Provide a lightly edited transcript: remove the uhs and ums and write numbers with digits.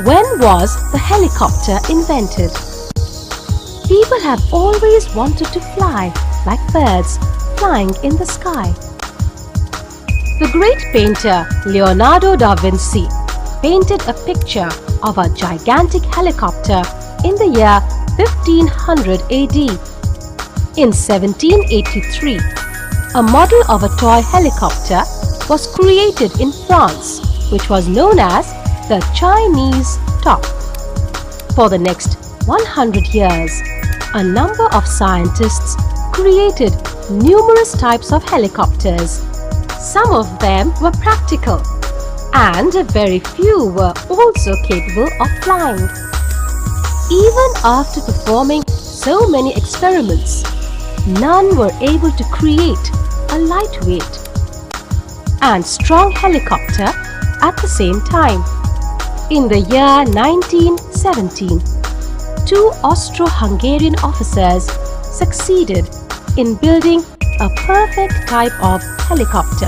When was the helicopter invented? People have always wanted to fly like birds flying in the sky. The great painter Leonardo da Vinci painted a picture of a gigantic helicopter in the year 1500 AD. In 1783, a model of a toy helicopter was created in France, which was known as the Chinese Top. For the next 100 years, a number of scientists created numerous types of helicopters. Some of them were practical, and very few were also capable of flying. Even after performing so many experiments, none were able to create a lightweight and strong helicopter at the same time. In the year 1917, two Austro-Hungarian officers succeeded in building a perfect type of helicopter.